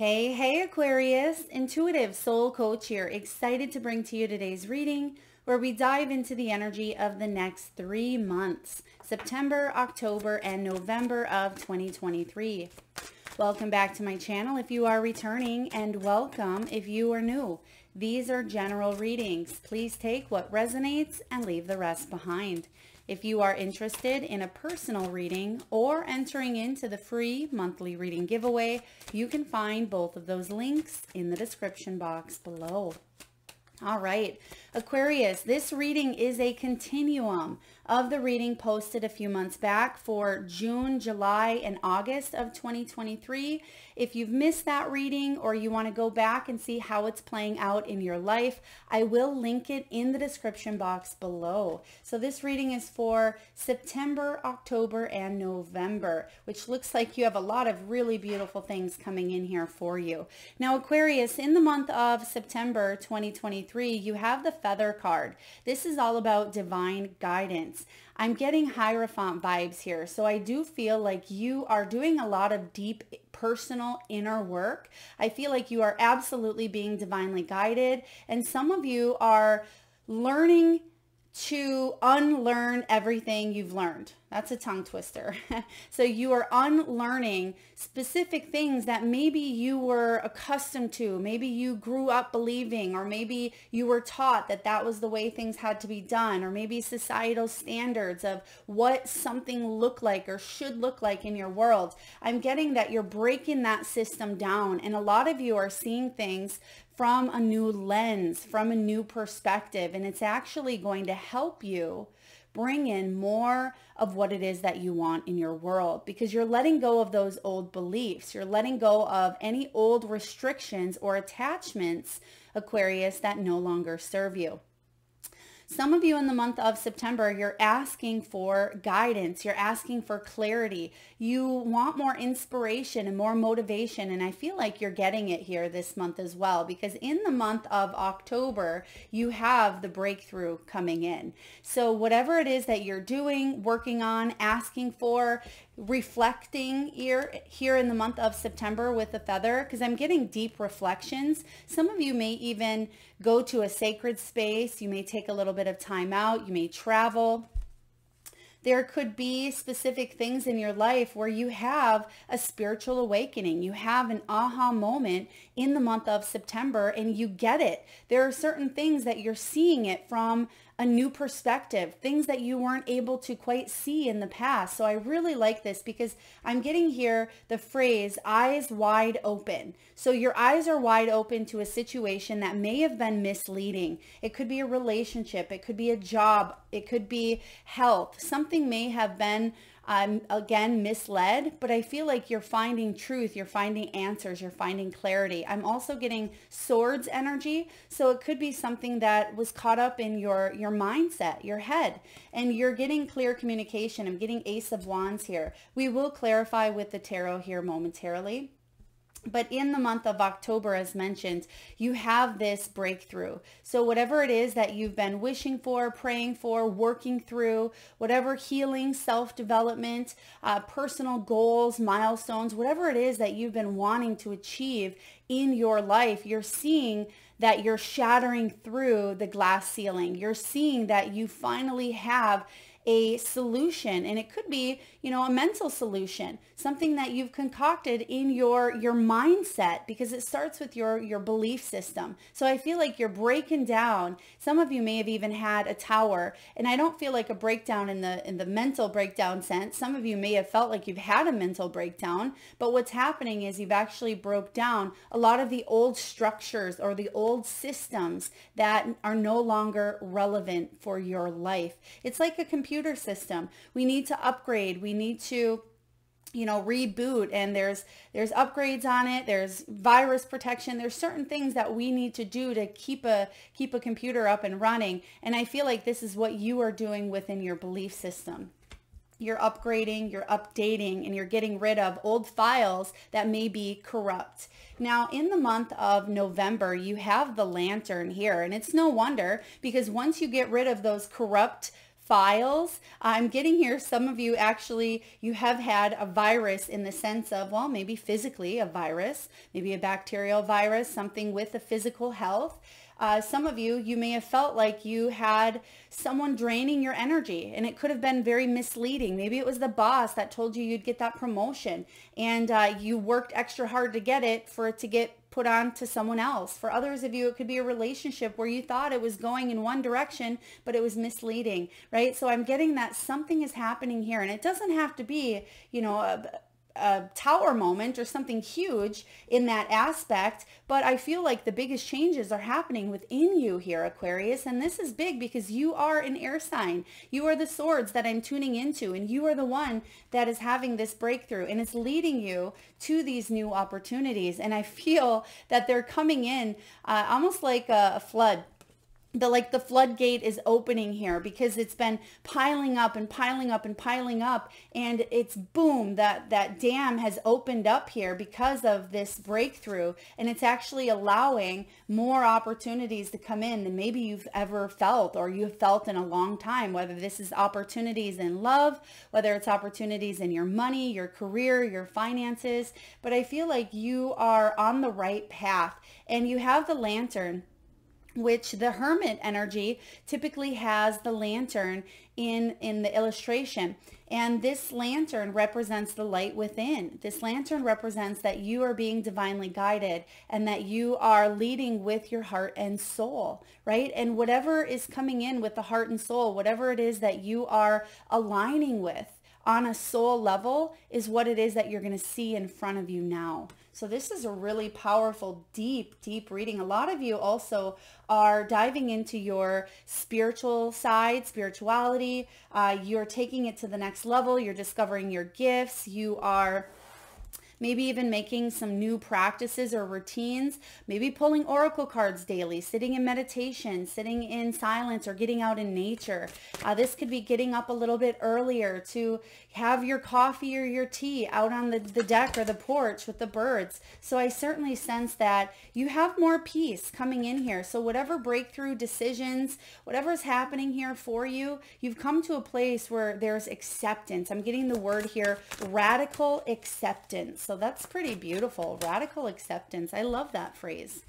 Hey Aquarius, intuitive soul coach here, excited to bring to you today's reading where we dive into the energy of the next 3 months, September, October, and November of 2023. Welcome back to my channel if you are returning, and welcome if you are new. These are general readings. Please take what resonates and leave the rest behind. If you are interested in a personal reading or entering into the free monthly reading giveaway, you can find both of those links in the description box below. All right, Aquarius, this reading is a continuum of the reading posted a few months back for June, July, and August of 2023. If you've missed that reading or you want to go back and see how it's playing out in your life, I will link it in the description box below. So this reading is for September, October, and November, which looks like you have a lot of really beautiful things coming in here for you. Now, Aquarius, in the month of September 2023, you have the Feather card. This is all about divine guidance. I'm getting Hierophant vibes here. So I do feel like you are doing a lot of deep personal inner work. I feel like you are absolutely being divinely guided. And some of you are learning to unlearn everything you've learned. That's a tongue twister. So you are unlearning specific things that maybe you were accustomed to, maybe you grew up believing, or maybe you were taught that that was the way things had to be done, or maybe societal standards of what something looked like or should look like in your world. I'm getting that you're breaking that system down, and a lot of you are seeing things from a new lens, from a new perspective, and it's actually going to help you bring in more of what it is that you want in your world, because you're letting go of those old beliefs. You're letting go of any old restrictions or attachments, Aquarius, that no longer serve you. Some of you in the month of September, you're asking for guidance. You're asking for clarity. You want more inspiration and more motivation. And I feel like you're getting it here this month as well, because in the month of October, you have the breakthrough coming in. So whatever it is that you're doing, working on, asking for, reflecting here in the month of September with the Feather, because I'm getting deep reflections. Some of you may even go to a sacred space. You may take a little bit of time out. You may travel. There could be specific things in your life where you have a spiritual awakening. You have an aha moment in the month of September and you get it. There are certain things that you're seeing it from a new perspective, things that you weren't able to quite see in the past. So I really like this because I'm getting here the phrase eyes wide open. So your eyes are wide open to a situation that may have been misleading. It could be a relationship. It could be a job. It could be health. Something may have been again, misled, but I feel like you're finding truth, you're finding answers, you're finding clarity. I'm also getting swords energy. So it could be something that was caught up in your mindset, your head, and you're getting clear communication. I'm getting Ace of Wands here. We will clarify with the tarot here momentarily. But in the month of October, as mentioned, you have this breakthrough. So whatever it is that you've been wishing for, praying for, working through, whatever healing, self-development, personal goals, milestones, whatever it is that you've been wanting to achieve in your life, you're seeing that you're shattering through the glass ceiling. You're seeing that you finally have a solution, and it could be, a mental solution, something that you've concocted in your mindset, because it starts with your belief system. So I feel like you're breaking down. Some of you may have even had a tower, and I don't feel like a breakdown in the mental breakdown sense. Some of you may have felt like you've had a mental breakdown, but what's happening is you've actually broke down a lot of the old structures or the old systems that are no longer relevant for your life. It's like a computer system. We need to upgrade. We need to reboot, and there's upgrades on it. There's virus protection. There's certain things that we need to do to keep a computer up and running. And I feel like this is what you are doing within your belief system. You're upgrading, you're updating, and you're getting rid of old files that may be corrupt. Now, in the month of November, you have the Lantern here, and it's no wonder, because once you get rid of those corrupt files. I'm getting here, some of you actually, you have had a virus in the sense of, well, maybe physically a virus, maybe a bacterial virus, something with the physical health. Some of you, you may have felt like you had someone draining your energy, and it could have been very misleading. Maybe it was the boss that told you you'd get that promotion, and you worked extra hard to get it for it to get put on to someone else. For others of you, it could be a relationship where you thought it was going in one direction, but it was misleading, right? So I'm getting that something is happening here, and it doesn't have to be, you know, a tower moment or something huge in that aspect, but I feel like the biggest changes are happening within you here, Aquarius, and this is big because you are an air sign. You are the swords that I'm tuning into, and you are the one that is having this breakthrough, and it's leading you to these new opportunities, and I feel that they're coming in almost like a flood. The floodgate is opening here because it's been piling up and piling up and piling up, and it's boom, that dam has opened up here because of this breakthrough, and it's actually allowing more opportunities to come in than maybe you've ever felt or you've felt in a long time, whether this is opportunities in love, whether it's opportunities in your money, your career, your finances. But I feel like you are on the right path, and you have the lantern, which the hermit energy typically has the lantern in the illustration. And this lantern represents the light within. This lantern represents that you are being divinely guided and that you are leading with your heart and soul, right? And whatever is coming in with the heart and soul, whatever it is that you are aligning with on a soul level is what it is that you're going to see in front of you now. So this is a really powerful, deep, deep reading. A lot of you also are diving into your spiritual side, spirituality. You're taking it to the next level. You're discovering your gifts. You are maybe even making some new practices or routines, maybe pulling oracle cards daily, sitting in meditation, sitting in silence, or getting out in nature. This could be getting up a little bit earlier to have your coffee or your tea out on the deck or the porch with the birds. So I certainly sense that you have more peace coming in here. So whatever breakthrough decisions, whatever's happening here for you, you've come to a place where there's acceptance. I'm getting the word here, radical acceptance. So that's pretty beautiful. Radical acceptance. I love that phrase.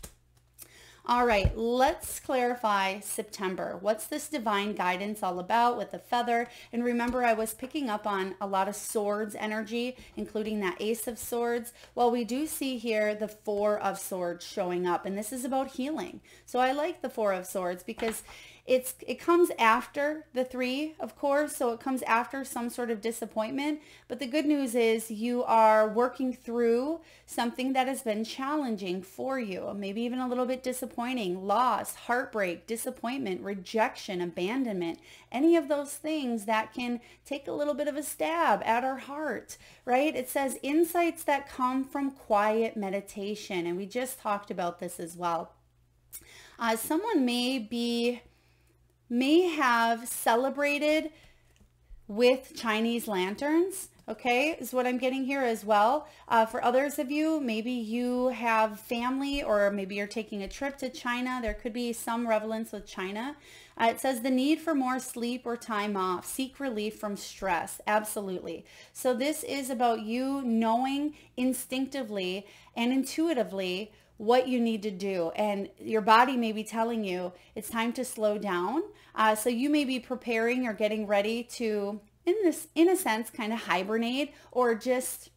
All right, let's clarify September. What's this divine guidance all about with the feather? And remember, I was picking up on a lot of swords energy, including that Ace of Swords. Well, we do see here the Four of Swords showing up, and this is about healing. So I like the Four of Swords because it comes after the Three, of course, so it comes after some sort of disappointment. But the good news is you are working through something that has been challenging for you, maybe even a little bit disappointing, loss, heartbreak, disappointment, rejection, abandonment, any of those things that can take a little bit of a stab at our heart, right? It says insights that come from quiet meditation, and we just talked about this as well. Someone may have celebrated with Chinese lanterns, okay, is what I'm getting here as well. For others of you, maybe you have family, or maybe you're taking a trip to China. There could be some relevance with China. It says the need for more sleep or time off, seek relief from stress. Absolutely. So this is about you knowing instinctively and intuitively what you need to do, and your body may be telling you it's time to slow down. So you may be preparing or getting ready to, in a sense, kind of hibernate or just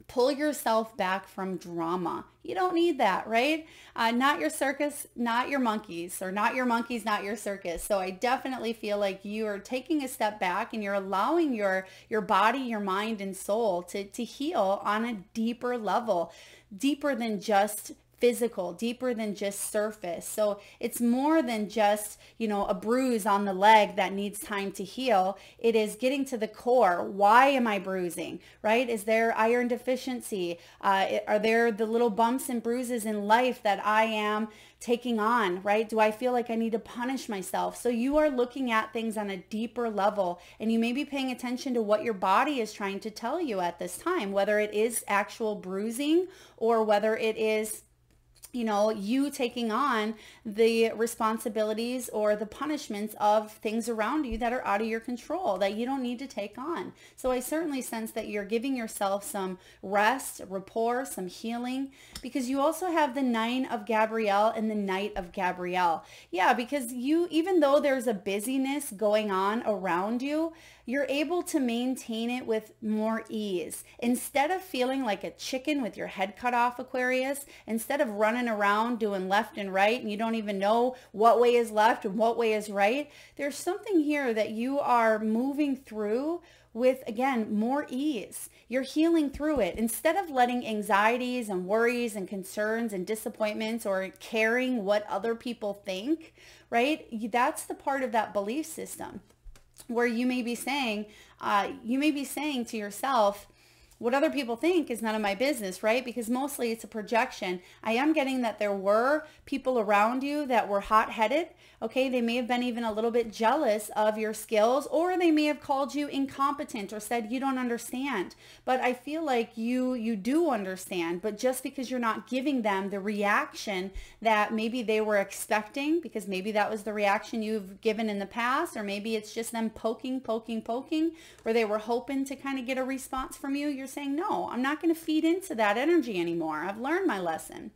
pull yourself back from drama. You don't need that, right? Not your circus, not your monkeys, or not your monkeys, not your circus. So I definitely feel like you are taking a step back and you're allowing your body, your mind, and soul to heal on a deeper level, deeper than just physical, deeper than just surface. So it's more than just, a bruise on the leg that needs time to heal. It is getting to the core. Why am I bruising, right? Is there iron deficiency? Are there the little bumps and bruises in life that I am taking on, right? Do I feel like I need to punish myself? So you are looking at things on a deeper level, and you may be paying attention to what your body is trying to tell you at this time, whether it is actual bruising or whether it is you know, you taking on the responsibilities or the punishments of things around you that are out of your control that you don't need to take on. So I certainly sense that you're giving yourself some rest, rapport, some healing, because you also have the 9 of Gabrielle and the Knight of Gabrielle. Yeah, because you, even though there's a busyness going on around you, you're able to maintain it with more ease. Instead of feeling like a chicken with your head cut off, Aquarius, instead of running around doing left and right and you don't even know what way is left and what way is right, there's something here that you are moving through with, again, more ease. You're healing through it. Instead of letting anxieties and worries and concerns and disappointments or caring what other people think, right? That's the part of that belief system where you may be saying to yourself, what other people think is none of my business, right? Because mostly it's a projection. I am getting that there were people around you that were hot-headed. Okay, they may have been even a little bit jealous of your skills, or they may have called you incompetent or said you don't understand. But I feel like you do understand, but just because you're not giving them the reaction that maybe they were expecting, because maybe that was the reaction you've given in the past, or maybe it's just them poking, where they were hoping to kind of get a response from you. You're saying, no, I'm not going to feed into that energy anymore. I've learned my lesson.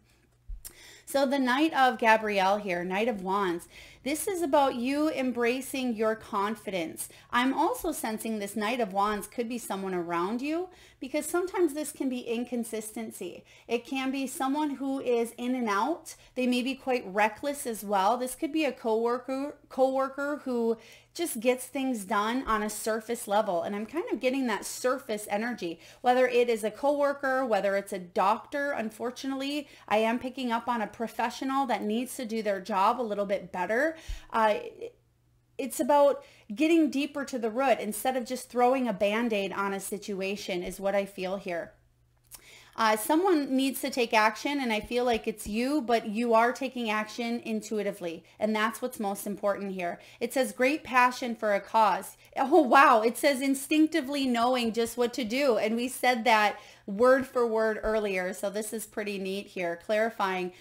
So the Knight of Gabrielle here, Knight of Wands, this is about you embracing your confidence. I'm also sensing this Knight of Wands could be someone around you, because sometimes this can be inconsistency. It can be someone who is in and out. They may be quite reckless as well. This could be a coworker who just gets things done on a surface level. And I'm kind of getting that surface energy, whether it is a coworker, whether it's a doctor. Unfortunately, I am picking up on a professional that needs to do their job a little bit better. It's about getting deeper to the root instead of just throwing a Band-Aid on a situation is what I feel here. Someone needs to take action, and I feel like it's you, but you are taking action intuitively, and that's what's most important here. It says great passion for a cause. Oh, wow. It says instinctively knowing just what to do, and we said that word for word earlier, so this is pretty neat here, clarifying.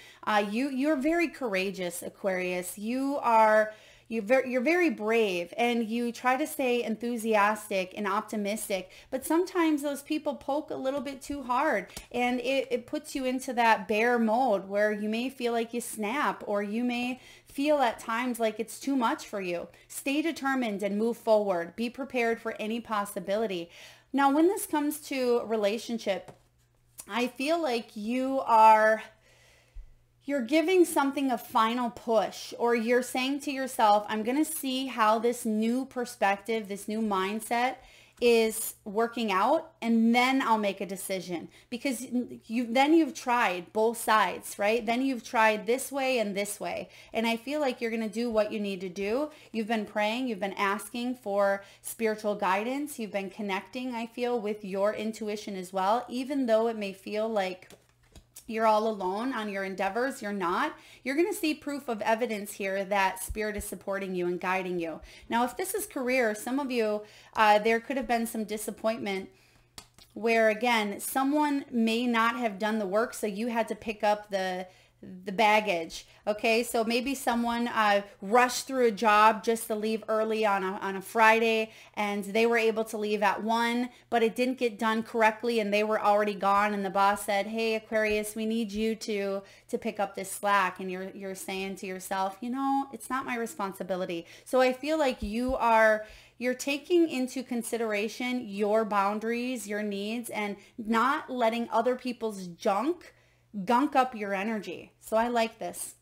You're very courageous, Aquarius. You're very brave, and you try to stay enthusiastic and optimistic, but sometimes those people poke a little bit too hard, and it puts you into that bear mode where you may feel like you snap, or you may feel at times like it's too much for you. Stay determined and move forward. Be prepared for any possibility. Now, when this comes to relationship, I feel like you're giving something a final push, or you're saying to yourself, I'm going to see how this new perspective, this new mindset is working out, and then I'll make a decision, because you've tried both sides, right? Then you've tried this way and this way. And I feel like you're going to do what you need to do. You've been praying, you've been asking for spiritual guidance. You've been connecting, I feel, with your intuition as well, even though it may feel like you're all alone on your endeavors. You're not. You're going to see proof of evidence here that Spirit is supporting you and guiding you. Now, if this is career, some of you, there could have been some disappointment where, again, someone may not have done the work, so you had to pick up the baggage. Okay, so maybe someone rushed through a job just to leave early on a Friday, and they were able to leave at 1, but it didn't get done correctly, and they were already gone, and the boss said, hey, Aquarius, we need you to pick up this slack. And you're saying to yourself, you know, it's not my responsibility. So I feel like you're taking into consideration your boundaries, your needs, and not letting other people's gunk up your energy. So I like this.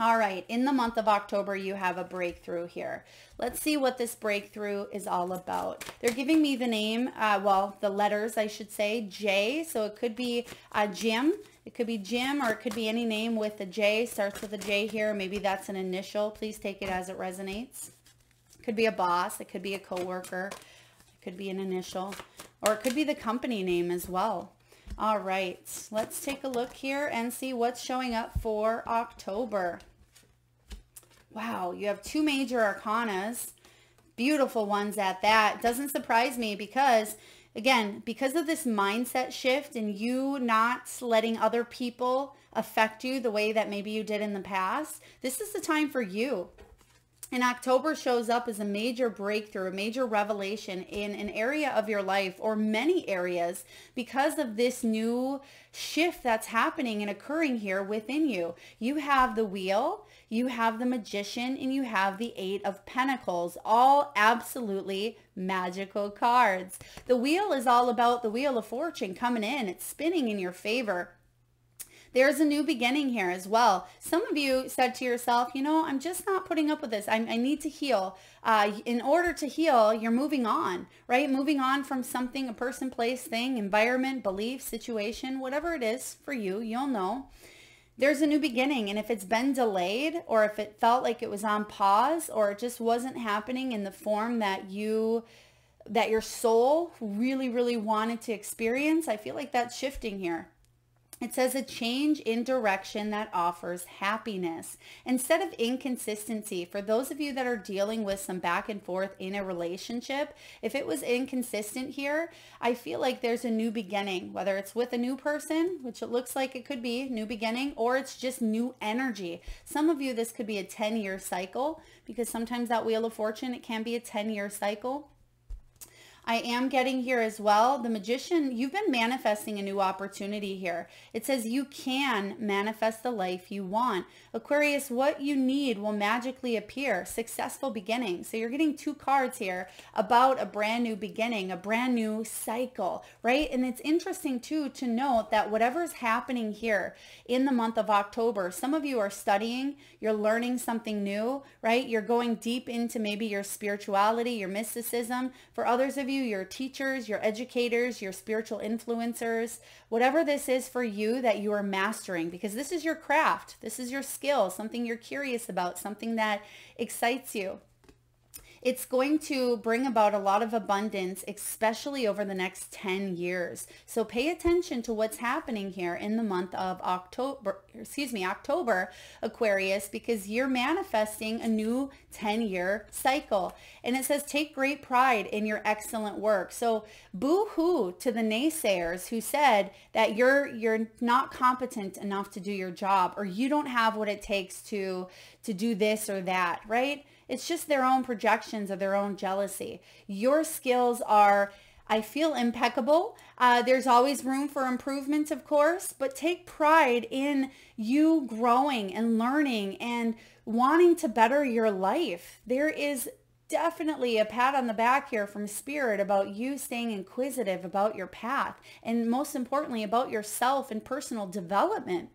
All right, in the month of October, you have a breakthrough here. Let's see what this breakthrough is all about. They're giving me the name, the letters, I should say, J. So it could be Jim. It could be Jim, or it could be any name with a J, starts with a J here. Maybe that's an initial. Please take it as it resonates. It could be a boss. It could be a coworker. It could be an initial, or it could be the company name as well. All right, let's take a look here and see what's showing up for October. Wow, you have 2 major arcanas, beautiful ones at that. Doesn't surprise me, because Again, because of this mindset shift and you not letting other people affect you the way that maybe you did in the past, this is the time for you. And October shows up as a major breakthrough, a major revelation in an area of your life or many areas because of this new shift that's happening and occurring here within you. You have the Wheel, you have the Magician, and you have the Eight of Pentacles, all absolutely magical cards. The Wheel is all about the Wheel of Fortune coming in. It's spinning in your favor. There's a new beginning here as well. Some of you said to yourself, you know, I'm just not putting up with this. I need to heal. In order to heal, you're moving on, right? Moving on from something, a person, place, thing, environment, belief, situation, whatever it is for you, you'll know. There's a new beginning. And if it's been delayed or if it felt like it was on pause or it just wasn't happening in the form that your soul really, really wanted to experience, I feel like that's shifting here. It says a change in direction that offers happiness instead of inconsistency. For those of you that are dealing with some back and forth in a relationship, if it was inconsistent here, I feel like there's a new beginning, whether it's with a new person, which it looks like it could be new beginning, or it's just new energy. Some of you, this could be a 10-year cycle because sometimes that Wheel of Fortune, it can be a 10-year cycle. I am getting here as well. The Magician, you've been manifesting a new opportunity here. It says you can manifest the life you want. Aquarius, what you need will magically appear. Successful beginning. So you're getting two cards here about a brand new beginning, a brand new cycle, right? And it's interesting too to note that whatever's happening here in the month of October, some of you are studying, you're learning something new, right? You're going deep into maybe your spirituality, your mysticism. For others of you, your teachers, your educators, your spiritual influencers, whatever this is for you that you are mastering, because this is your craft, this is your skill, something you're curious about, something that excites you. It's going to bring about a lot of abundance, especially over the next 10 years. So pay attention to what's happening here in the month of October, Aquarius, because you're manifesting a new 10-year cycle. And it says, take great pride in your excellent work. So boo-hoo to the naysayers who said that you're not competent enough to do your job, or you don't have what it takes to do this or that, right? It's just their own projections or their own jealousy. Your skills are, I feel, impeccable. There's always room for improvement, of course, but take pride in you growing and learning and wanting to better your life. There is definitely a pat on the back here from Spirit about you staying inquisitive about your path and most importantly about yourself and personal development.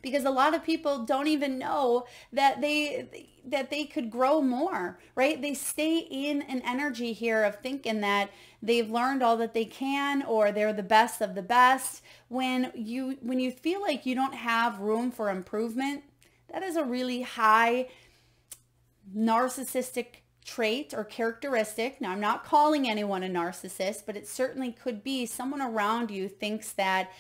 Because a lot of people don't even know that they could grow more, right? They stay in an energy here of thinking that they've learned all that they can or they're the best of the best. When you feel like you don't have room for improvement, that is a really high narcissistic trait or characteristic. Now, I'm not calling anyone a narcissist, but it certainly could be someone around you thinks that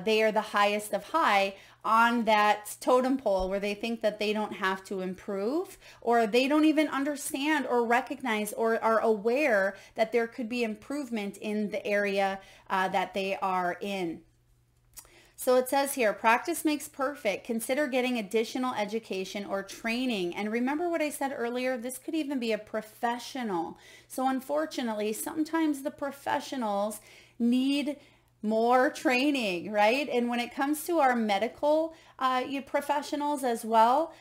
they are the highest of high on that totem pole, where they think that they don't have to improve, or they don't even understand or recognize or are aware that there could be improvement in the area that they are in. So it says here, practice makes perfect. Consider getting additional education or training. And remember what I said earlier, this could even be a professional. So unfortunately, sometimes the professionals need more training, right? And when it comes to our medical professionals as well,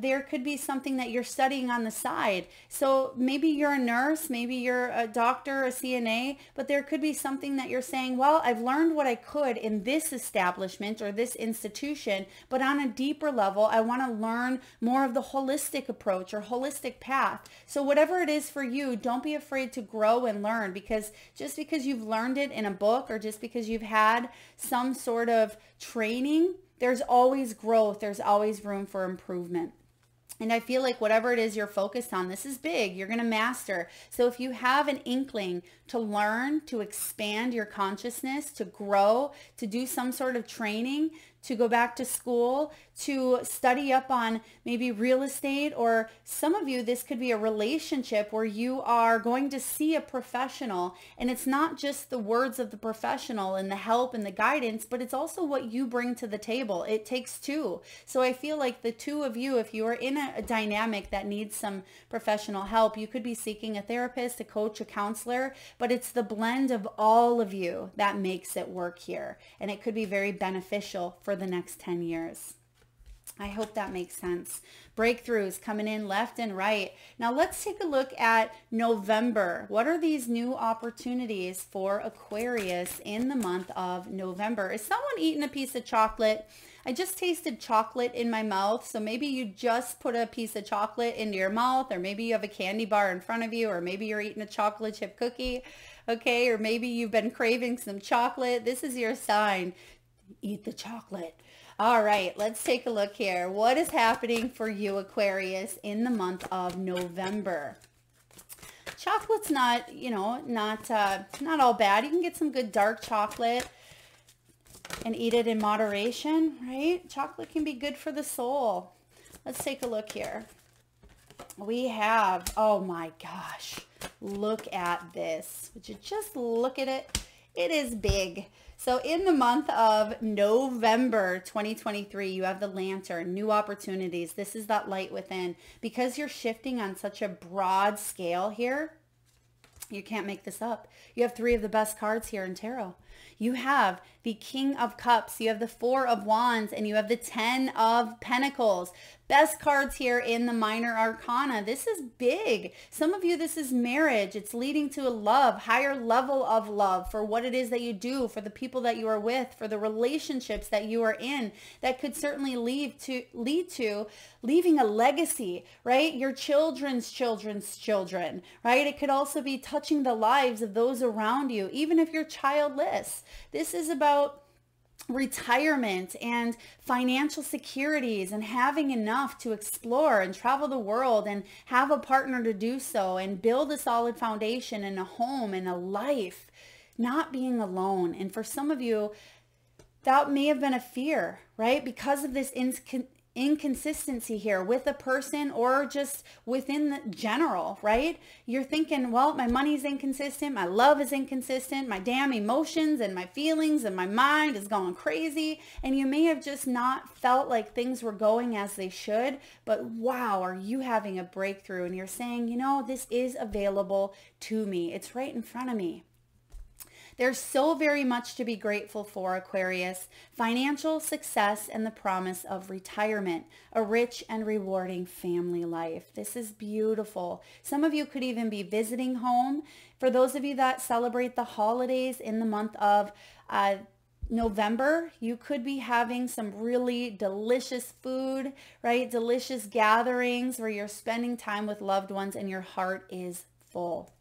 there could be something that you're studying on the side. So maybe you're a nurse, maybe you're a doctor, a CNA, but there could be something that you're saying, well, I've learned what I could in this establishment or this institution, but on a deeper level, I want to learn more of the holistic approach or holistic path. So whatever it is for you, don't be afraid to grow and learn, because just because you've learned it in a book or just because you've had some sort of training, there's always growth. There's always room for improvement. And I feel like whatever it is you're focused on, this is big. You're going to master. So if you have an inkling to learn, to expand your consciousness, to grow, to do some sort of training, to go back to school, to study up on maybe real estate, or some of you, this could be a relationship where you are going to see a professional, and it's not just the words of the professional and the help and the guidance, but it's also what you bring to the table. It takes two. So I feel like the two of you, if you are in a dynamic that needs some professional help, you could be seeking a therapist, a coach, a counselor, but it's the blend of all of you that makes it work here. And it could be very beneficial for the next 10 years. I hope that makes sense. Breakthroughs coming in left and right. Now let's take a look at November. What are these new opportunities for Aquarius in the month of November? Is someone eating a piece of chocolate? I just tasted chocolate in my mouth. So maybe you just put a piece of chocolate into your mouth, or maybe you have a candy bar in front of you, or maybe you're eating a chocolate chip cookie. Okay. Or maybe you've been craving some chocolate. This is your sign. Eat the chocolate. All right, let's take a look here. What is happening for you, Aquarius, in the month of November? Chocolate's not, not all bad. You can get some good dark chocolate and eat it in moderation, right? Chocolate can be good for the soul. Let's take a look here. We have, oh my gosh, look at this. Would you just look at it? It is big. So in the month of November 2023, you have the Lantern, new opportunities. This is that light within. Because you're shifting on such a broad scale here, you can't make this up. You have three of the best cards here in tarot. You have the King of Cups, you have the Four of Wands, and you have the 10 of Pentacles. Best cards here in the Minor Arcana. This is big. Some of you, this is marriage. It's leading to a love, higher level of love for what it is that you do, for the people that you are with, for the relationships that you are in. That could certainly lead to leaving a legacy, right? Your children's children, right? It could also be touching the lives of those around you, even if you're childless. This is about retirement and financial securities and having enough to explore and travel the world and have a partner to do so and build a solid foundation and a home and a life, not being alone. And for some of you, that may have been a fear, right? Because of this inconsistency here with a person or just within the general, right? You're thinking, well, my money's inconsistent, my love is inconsistent, my damn emotions and my feelings and my mind is going crazy. And you may have just not felt like things were going as they should, but wow, are you having a breakthrough? And you're saying, this is available to me. It's right in front of me. There's so very much to be grateful for, Aquarius. Financial success and the promise of retirement, a rich and rewarding family life. This is beautiful. Some of you could even be visiting home. For those of you that celebrate the holidays in the month of November, you could be having some really delicious food, right? Delicious gatherings where you're spending time with loved ones and your heart is full.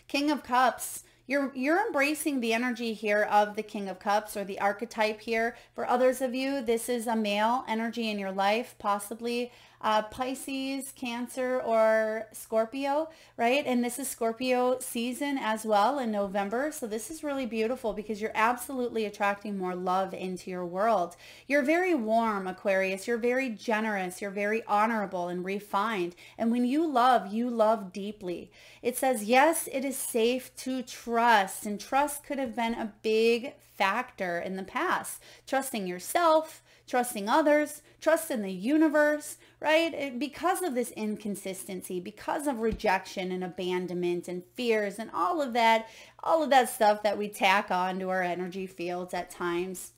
King of Cups. You're embracing the energy here of the King of Cups, or the archetype here. For others of you, this is a male energy in your life, possibly Pisces, Cancer, or Scorpio, right? And this is Scorpio season as well in November. So this is really beautiful because you're absolutely attracting more love into your world. You're very warm, Aquarius. You're very generous. You're very honorable and refined. And when you love deeply. It says, yes, it is safe to trust. And trust could have been a big factor in the past. Trusting yourself, trusting others, trust in the universe, right? Because of this inconsistency, because of rejection and abandonment and fears and all of that stuff that we tack on to our energy fields at times.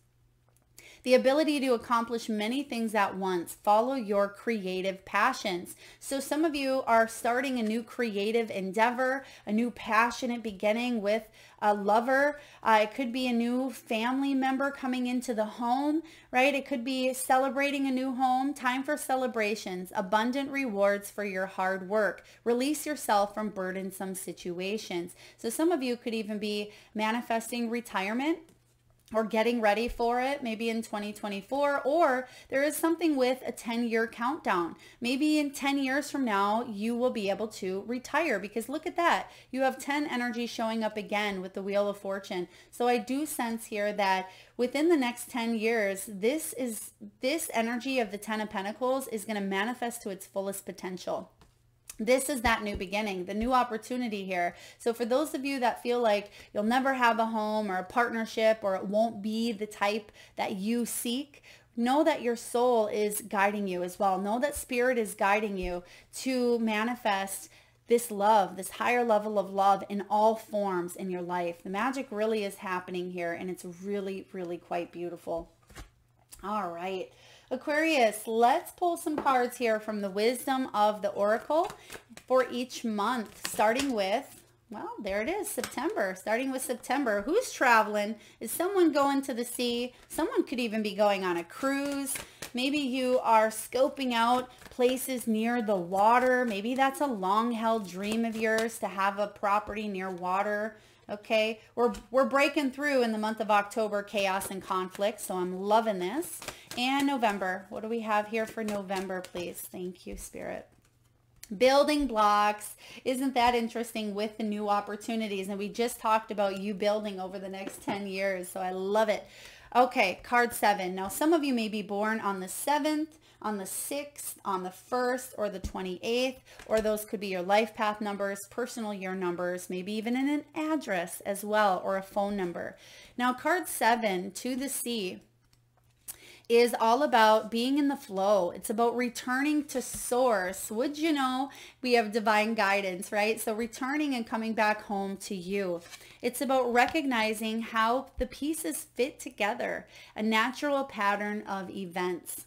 The ability to accomplish many things at once. Follow your creative passions. So some of you are starting a new creative endeavor, a new passionate beginning with a lover. It could be a new family member coming into the home, right? It could be celebrating a new home. Time for celebrations. Abundant rewards for your hard work. Release yourself from burdensome situations. So some of you could even be manifesting retirement. or getting ready for it, maybe in 2024, or there is something with a 10-year countdown. Maybe in 10 years from now, you will be able to retire, because look at that. You have 10 energy showing up again with the Wheel of Fortune. So I do sense here that within the next 10 years, this energy of the 10 of Pentacles is going to manifest to its fullest potential. This is that new beginning, the new opportunity here. So for those of you that feel like you'll never have a home or a partnership, or it won't be the type that you seek, know that your soul is guiding you as well. Know that spirit is guiding you to manifest this love, this higher level of love in all forms in your life. The magic really is happening here, and it's really, really quite beautiful. All right. Aquarius, let's pull some cards here from the wisdom of the Oracle for each month, starting with, well, there it is, September. Starting with September. Who's traveling? Is someone going to the sea? Someone could even be going on a cruise. Maybe you are scoping out places near the water. Maybe that's a long-held dream of yours to have a property near water. Okay, we're breaking through in the month of October, chaos and conflict, so I'm loving this. And November, what do we have here for November, please? Thank you, Spirit. Building blocks. Isn't that interesting with the new opportunities? And we just talked about you building over the next 10 years, so I love it. Okay, card 7. Now, some of you may be born on the 7th, on the 6th, on the 1st, or the 28th, or those could be your life path numbers, personal year numbers, maybe even in an address as well, or a phone number. Now, card 7, to the sea, is all about being in the flow. It's about returning to source. Would you know we have divine guidance, right? So returning and coming back home to you. It's about recognizing how the pieces fit together, a natural pattern of events.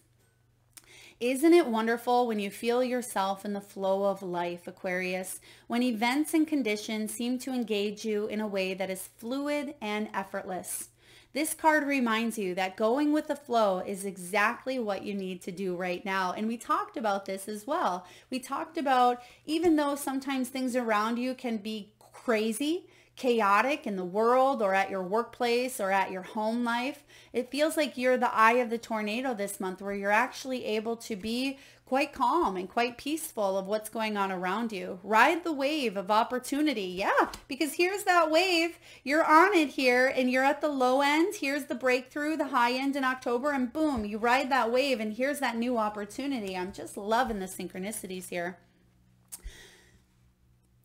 Isn't it wonderful when you feel yourself in the flow of life, Aquarius? When events and conditions seem to engage you in a way that is fluid and effortless. This card reminds you that going with the flow is exactly what you need to do right now. And we talked about this as well. We talked about, even though sometimes things around you can be crazy, chaotic in the world or at your workplace or at your home life, it feels like you're the eye of the tornado this month, where you're actually able to be quite calm and quite peaceful of what's going on around you. Ride the wave of opportunity. Yeah, because here's that wave. You're on it here and you're at the low end. Here's the breakthrough, the high end in October, and boom, you ride that wave and here's that new opportunity. I'm just loving the synchronicities here.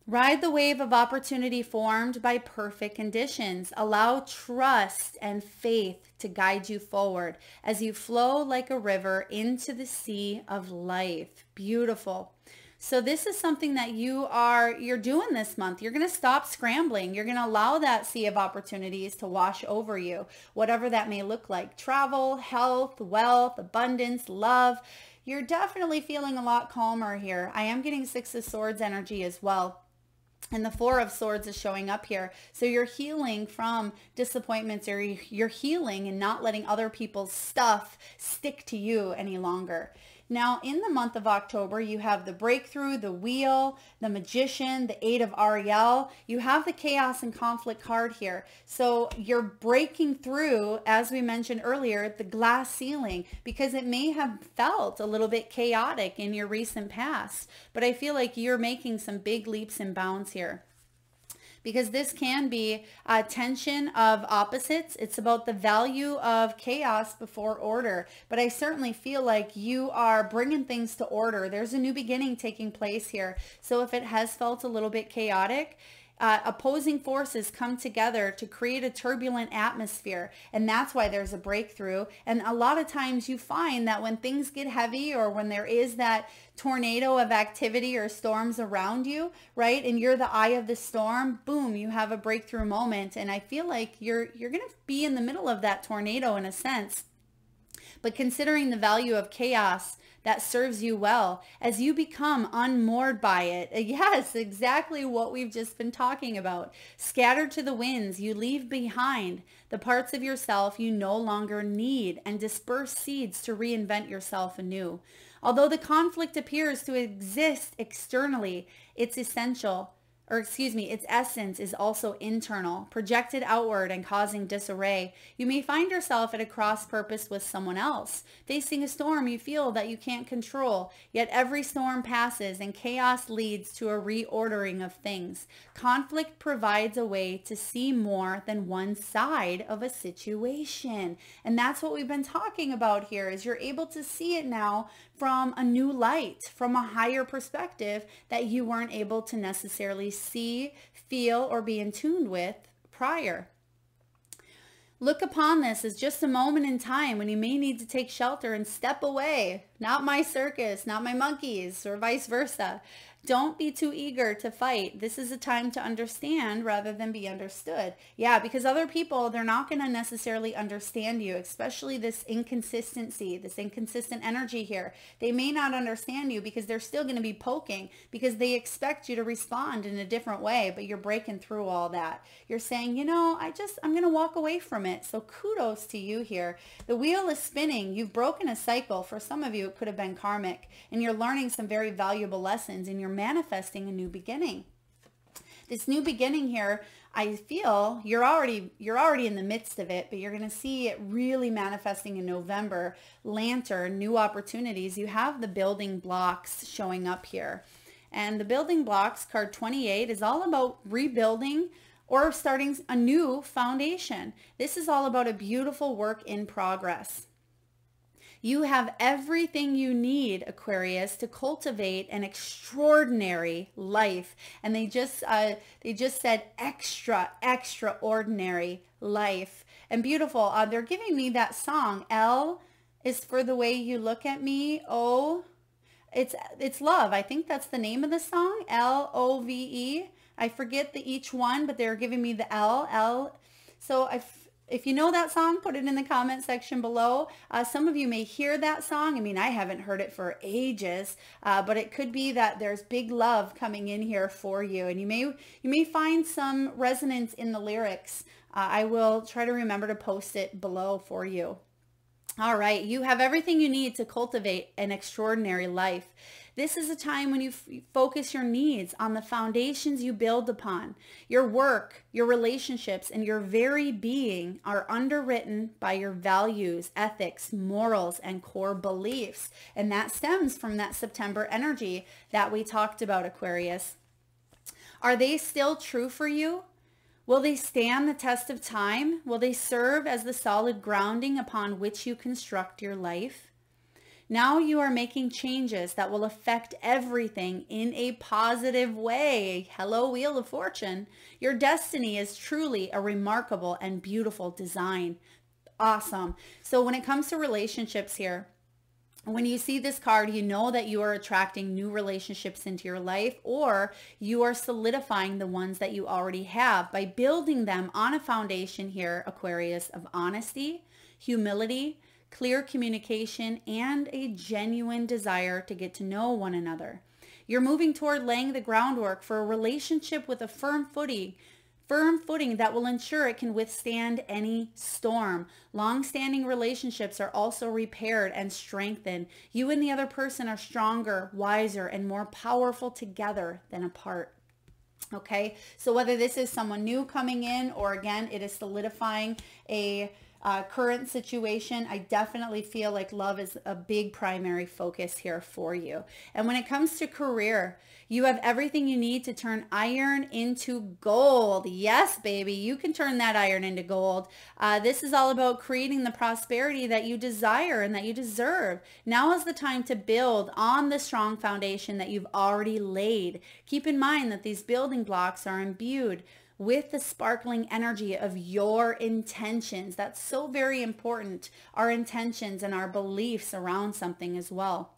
Ride the wave of opportunity formed by perfect conditions. Allow trust and faith to guide you forward as you flow like a river into the sea of life. Beautiful. So this is something that you're doing this month. You're going to stop scrambling. You're going to allow that sea of opportunities to wash over you, whatever that may look like. Travel, health, wealth, abundance, love. You're definitely feeling a lot calmer here. I am getting Six of Swords energy as well. And the Four of Swords is showing up here. So you're healing from disappointments, or you're healing and not letting other people's stuff stick to you any longer. Now, in the month of October, you have the breakthrough, the wheel, the magician, the eight of Ariel. You have the chaos and conflict card here. So you're breaking through, as we mentioned earlier, the glass ceiling, because it may have felt a little bit chaotic in your recent past. But I feel like you're making some big leaps and bounds here, because this can be a tension of opposites. It's about the value of chaos before order. But I certainly feel like you are bringing things to order. There's a new beginning taking place here. So if it has felt a little bit chaotic, opposing forces come together to create a turbulent atmosphere, and that's why there's a breakthrough. And a lot of times you find that when things get heavy, or when there is that tornado of activity or storms around you, right, and you're the eye of the storm, boom, you have a breakthrough moment. And I feel like you're going to be in the middle of that tornado in a sense. But considering the value of chaos, that serves you well as you become unmoored by it. Yes, exactly what we've just been talking about. Scattered to the winds, you leave behind the parts of yourself you no longer need and disperse seeds to reinvent yourself anew. Although the conflict appears to exist externally, it's essential its essence is also internal, projected outward and causing disarray. You may find yourself at a cross purpose with someone else, facing a storm you feel that you can't control, yet every storm passes and chaos leads to a reordering of things. Conflict provides a way to see more than one side of a situation. And that's what we've been talking about here, is you're able to see it now from a new light, from a higher perspective that you weren't able to necessarily see, feel, or be in tune with prior. Look upon this as just a moment in time when you may need to take shelter and step away. Not my circus, not my monkeys, or vice versa. Don't be too eager to fight. This is a time to understand rather than be understood. Yeah, because other people, they're not going to necessarily understand you, especially this inconsistency, this inconsistent energy here. They may not understand you because they're still going to be poking, because they expect you to respond in a different way, but you're breaking through all that. You're saying, I'm going to walk away from it. So kudos to you here. The wheel is spinning. You've broken a cycle. For some of you, it could have been karmic, and you're learning some very valuable lessons, and you're manifesting a new beginning. This new beginning here, I feel you're already in the midst of it, but you're going to see it really manifesting in November. Lantern, new opportunities. You have the building blocks showing up here. And the building blocks, card 28, is all about rebuilding or starting a new foundation. This is all about a beautiful work in progress. You have everything you need, Aquarius, to cultivate an extraordinary life. And they just said extraordinary life. And beautiful. They're giving me that song. L is for the way you look at me. O, it's love. I think that's the name of the song. Love. I forget each one, but they're giving me the L. So if you know that song, put it in the comment section below. Some of you may hear that song. I mean, I haven't heard it for ages, but it could be that there's big love coming in here for you, and you may find some resonance in the lyrics. I will try to remember to post it below for you. All right, you have everything you need to cultivate an extraordinary life. This is a time when you focus your needs on the foundations you build upon. Your work, your relationships, and your very being are underwritten by your values, ethics, morals, and core beliefs. And that stems from that September energy that we talked about, Aquarius. Are they still true for you? Will they stand the test of time? Will they serve as the solid grounding upon which you construct your life? Now you are making changes that will affect everything in a positive way. Hello, Wheel of Fortune. Your destiny is truly a remarkable and beautiful design. Awesome. So when it comes to relationships here, when you see this card, you know that you are attracting new relationships into your life, or you are solidifying the ones that you already have by building them on a foundation here, Aquarius, of honesty, humility, clear communication, and a genuine desire to get to know one another. You're moving toward laying the groundwork for a relationship with a firm footing that will ensure it can withstand any storm. Long-standing relationships are also repaired and strengthened. You and the other person are stronger, wiser, and more powerful together than apart. Okay, so whether this is someone new coming in, or again, it is solidifying a current situation, I definitely feel like love is a big primary focus here for you. And when it comes to career, you have everything you need to turn iron into gold. Yes, baby, you can turn that iron into gold. This is all about creating the prosperity that you desire and that you deserve. Now is the time to build on the strong foundation that you've already laid. Keep in mind that these building blocks are imbued with the sparkling energy of your intentions. That's so very important. Our intentions and our beliefs around something as well.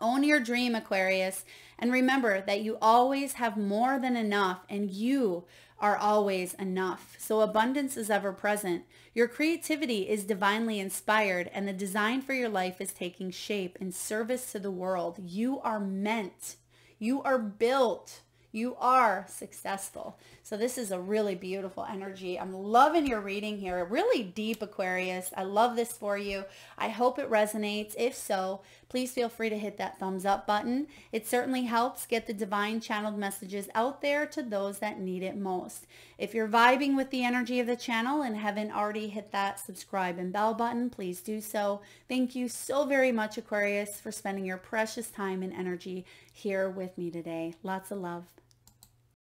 Own your dream, Aquarius, and remember that you always have more than enough, and you are always enough. So abundance is ever present. Your creativity is divinely inspired, and the design for your life is taking shape in service to the world. You are meant. You are built. You are successful. So this is a really beautiful energy. I'm loving your reading here. Really deep, Aquarius. I love this for you. I hope it resonates. If so, please feel free to hit that thumbs up button. It certainly helps get the divine channeled messages out there to those that need it most. If you're vibing with the energy of the channel and haven't already hit that subscribe and bell button, please do so. Thank you so very much, Aquarius, for spending your precious time and energy here with me today. Lots of love.